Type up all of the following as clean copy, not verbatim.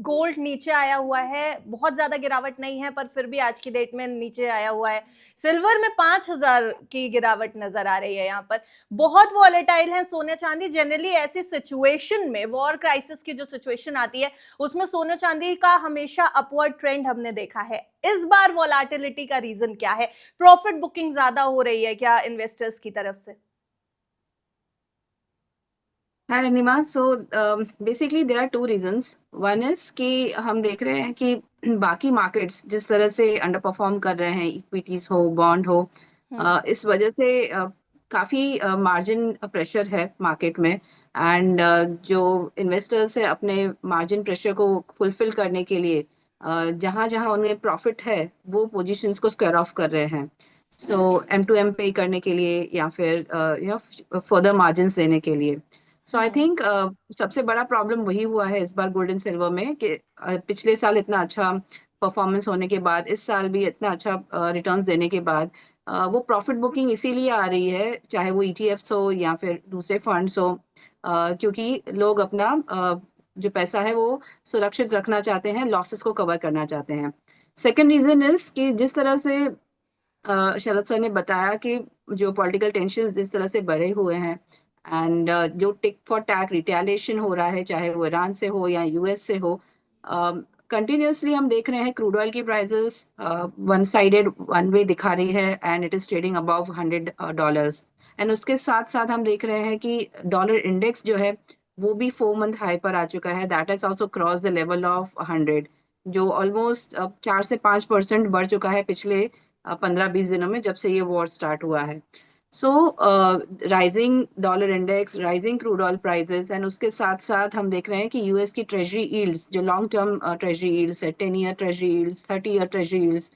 Gold नीचे आया हुआ है, बहुत ज्यादा गिरावट नहीं है पर फिर भी आज की डेट में नीचे आया हुआ है। सिल्वर में 5,000 की गिरावट नजर आ रही है। यहाँ पर बहुत वॉलेटाइल है सोने चांदी। जनरली ऐसी सिचुएशन में, वॉर क्राइसिस की जो सिचुएशन आती है उसमें सोने चांदी का हमेशा अपवर्ड ट्रेंड हमने देखा है। इस बार वॉलेटिलिटी का रीजन क्या है? प्रॉफिट बुकिंग ज्यादा हो रही है क्या इन्वेस्टर्स की तरफ से? हाँ Ranima, so basically there are two reasons. One is कि हम देख रहे हैं कि बाकी मार्केट्स जिस तरह से अंडर परफॉर्म कर रहे हैं, इक्विटीज हो, बॉन्ड हो, हम्म। इस वजह से काफी मार्जिन प्रेशर है मार्केट में। एंड जो इन्वेस्टर्स है अपने मार्जिन प्रेशर को फुलफिल करने के लिए जहां जहां उन्हें प्रॉफिट है वो पोजीशंस को स्क्वायर ऑफ कर रहे हैं। सो एम टू एम पे करने के लिए या फिर फर्दर मार्जिन देने के लिए। सो आई हम्म। थिंक सबसे बड़ा प्रॉब्लम वही हुआ है इस बार गोल्ड एंड सिल्वर में कि पिछले साल इतना अच्छा परफॉर्मेंस होने के बाद, इस साल भी इतना अच्छा रिटर्न्स देने के बाद वो प्रॉफिट बुकिंग इसीलिए आ रही है, चाहे वो ईटीएफ्स हो या फिर दूसरे फंड्स हो, क्योंकि लोग अपना जो पैसा है वो सुरक्षित रखना चाहते हैं, लॉसेस को कवर करना चाहते हैं। सेकेंड रीजन इज कि जिस तरह से शरद सर ने बताया कि जो पॉलिटिकल टेंशन जिस तरह से बढ़े हुए हैं, एंड जो टिक फॉर टैक रिटेलिएशन हो रहा है, चाहे वो ईरान से हो या यूएस से हो, कंटिन्यूअसली हम देख रहे हैं क्रूड ऑयल की prices one sided one way दिखा रही है and it is trading above $100। And उसके साथ साथ हम देख रहे हैं कि डॉलर इंडेक्स जो है वो भी 4 मंथ हाई पर आ चुका है, that is also cross the level of 100, जो ऑलमोस्ट 4 से 5% बढ़ चुका है पिछले 15-20 दिनों में, जब से ये वॉर स्टार्ट हुआ है। So rising dollar index, rising crude oil prices, and उसके साथ साथ हम देख रहे हैं कि यूएस की ट्रेजरी यील्ड्स, जो लॉन्ग टर्म ट्रेजरी यील्ड्स है, 10 year treasury yields, 30 year treasury yields,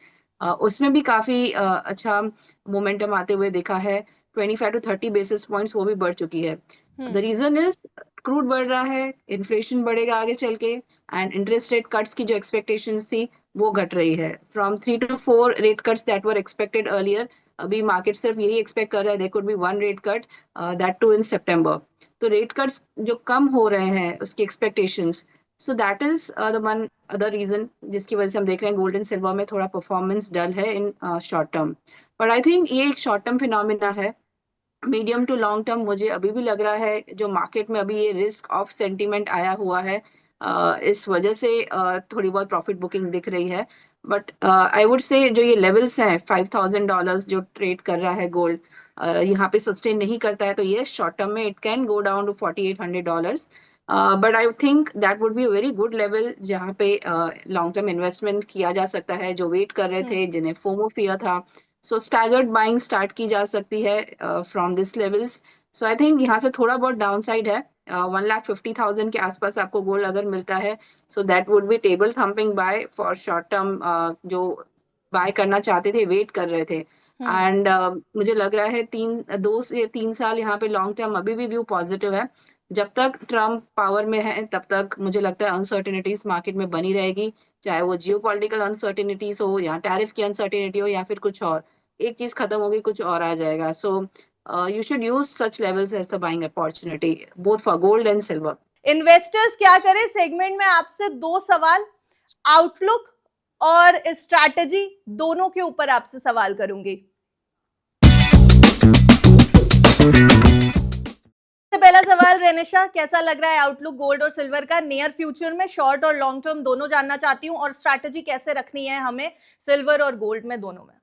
उसमें भी काफी अच्छा मोमेंटम आते हुए दिखा है। 25 to 30 बेसिस पॉइंट्स वो भी बढ़ चुकी है। The hmm. Reason is crude बढ़ रहा है, इन्फ्लेशन बढ़ेगा आगे चल के, एंड इंटरेस्ट रेट कट्स की जो एक्सपेक्टेशंस थी वो घट रही है। From 3 to 4 rate cuts that were expected earlier, अभी मार्केट सिर्फ यही एक्सपेक्ट कर रहा है there could be one rate cut, that too in सितंबर। तो रेट कट्स जो कम हो रहे हैं उसकी expectations, so that is the one other reason जिसकी वजह से हम देख रहे हैं गोल्ड एंड सिल्वर में थोड़ा परफॉर्मेंस डल है in short term. But I think ये एक शॉर्ट टर्म फिनोमिना है। मीडियम टू लॉन्ग टर्म मुझे अभी भी लग रहा है जो मार्केट में अभी ये रिस्क ऑफ सेंटीमेंट आया हुआ है, इस वजह से थोड़ी बहुत प्रॉफिट बुकिंग दिख रही है। बट आई वुड से जो ये लेवल्स हैं, $5,000 जो ट्रेड कर रहा है गोल्ड, यहाँ पे सस्टेन नहीं करता है तो ये शॉर्ट टर्म में it can go down to $4,800। But I think that would be a very good level जहाँ पे लॉन्ग टर्म इन्वेस्टमेंट किया जा सकता है, जो वेट कर रहे थे, हम्म। जिन्हें फोमो फियर था। सो स्टैगर्ड बाइंग स्टार्ट की जा सकती है from this levels. So I think यहाँ से थोड़ा बहुत डाउन साइड है। 1,50,000 के आसपास आपको गोल्ड अगर मिलता है, so that would be table thumping buy for short term, जो बाय करना चाहते थे, वेट कर रहे थे। हम्म। एंड मुझे लग रहा है 2 से 3 साल यहाँ पे लॉन्ग टर्म अभी भी व्यू पॉजिटिव है। जब तक ट्रम्प पावर में है तब तक मुझे लगता है अनसर्टेनिटीज मार्केट में बनी रहेगी, चाहे वो जियो पॉलिटिकल अनसर्टेनिटीज हो या टैरिफ की अनसर्टेनिटी हो या फिर कुछ और। एक चीज खत्म होगी, कुछ और आ जाएगा। So you should use such levels as the buying opportunity both for gold and silver. Investors क्या करें सेगमेंट में? आपसे दो सवाल, आउटलुक और स्ट्रैटेजी, दोनों के ऊपर आपसे सवाल करूंगी। सबसे पहला सवाल रेनिशा, कैसा लग रहा है आउटलुक गोल्ड और सिल्वर का नियर फ्यूचर में? शॉर्ट और लॉन्ग टर्म दोनों जानना चाहती हूँ, और स्ट्रैटेजी कैसे रखनी है हमें सिल्वर और गोल्ड में, दोनों में।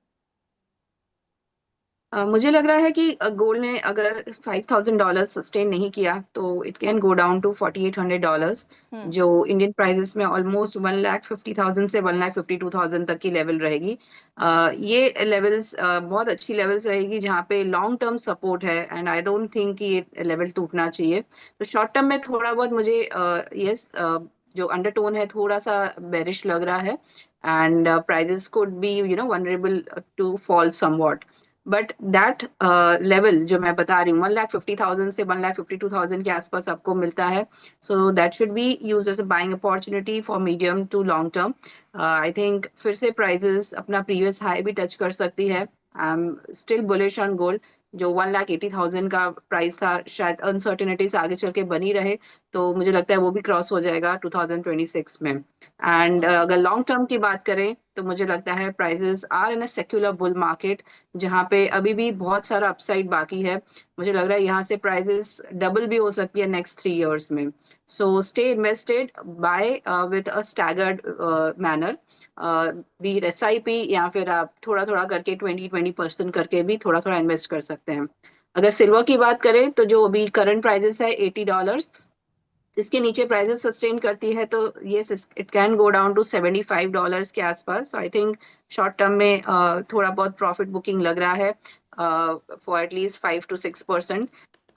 मुझे लग रहा है कि गोल्ड ने अगर $5,000 सस्टेन नहीं किया तो it can go down to $4,800, hmm. जो इंडियन प्राइसेस में ऑलमोस्ट 1,50,000 से 1,52,000 तक की लेवल रहेगी। ये लेवल्स बहुत अच्छी लेवल्स रहेगी जहाँ पे लॉन्ग टर्म सपोर्ट है, एंड आई डोंट थिंक कि ये लेवल टूटना चाहिए। तो शॉर्ट टर्म में थोड़ा बहुत मुझे यस जो अंडरटोन है थोड़ा सा बेरिश लग रहा है, and prices could be vulnerable to fall somewhat. But that level जो मैं बता रही हूँ 1,50,000 से 1,52,000 के आसपास आपको मिलता है। So that should be use as a buying opportunity for medium to long term. I think फिर से प्राइजेस अपना प्रीवियस हाई भी टच कर सकती है। I am still bullish on gold, जो 1,80,000 का प्राइस था, शायद अनसर्टेनिटीज आगे चल के बनी रहे, तो मुझे लगता है वो भी क्रॉस हो जाएगा 2026 में। एंड अगर लॉन्ग टर्म की बात करें तो मुझे लगता है prices are in a secular bull market, जहाँ पे अभी भी बहुत सारा अपसाइड बाकी है। मुझे लग रहा है यहाँ से प्राइसेस डबल भी हो सकती है नेक्स्ट 3 इयर्स में। So stay invested, buy with a staggered manner, be SIP, या फिर आप थोड़ा थोड़ा करके 20% करके भी थोड़ा थोड़ा इन्वेस्ट कर सकते हैं। अगर सिल्वर की बात करें तो जो अभी करंट प्राइसेस है $80, इसके नीचे प्राइसेस सस्टेन करती है तो yes, it can go down to $75 के आसपास। आई थिंक शॉर्ट टर्म में थोड़ा बहुत प्रॉफिट बुकिंग लग रहा है फॉर एटलीस्ट 5 to 6%।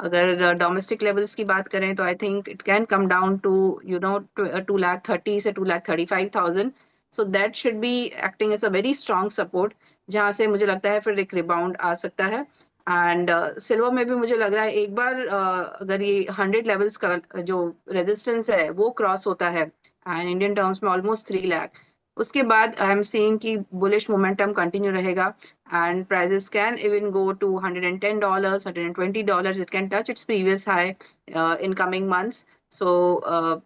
अगर डोमेस्टिक लेवल्स की बात करें तो I think it can come down to 2,30,000 से 2,35,000। So that should be acting as a very strong support, जहां से मुझे लगता है फिर एक रिबाउंड आ सकता है। एंड सिल्वर में भी मुझे लग रहा है एक बार अगर ये 100 लेवल्स का जो रेजिस्टेंस है वो क्रॉस होता है, एंड इंडियन टर्म्स में ऑलमोस्ट 3 लाख, उसके बाद आई एम सीइंग कि बुलिश मोमेंटम कंटिन्यू रहेगा and prices can even go to $110, $120। It can touch its previous high in coming months. So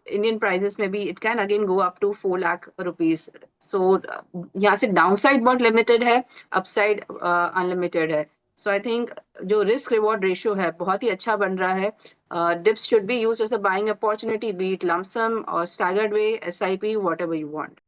Indian prices में भी it can again go up to 4 lakh rupees. So यहाँ से downside बहुत limited है, upside unlimited है। So I think जो risk reward ratio है बहुत ही अच्छा बन रहा है। Dips should be used as a buying opportunity, be it lump sum और staggered way, SIP, whatever you want.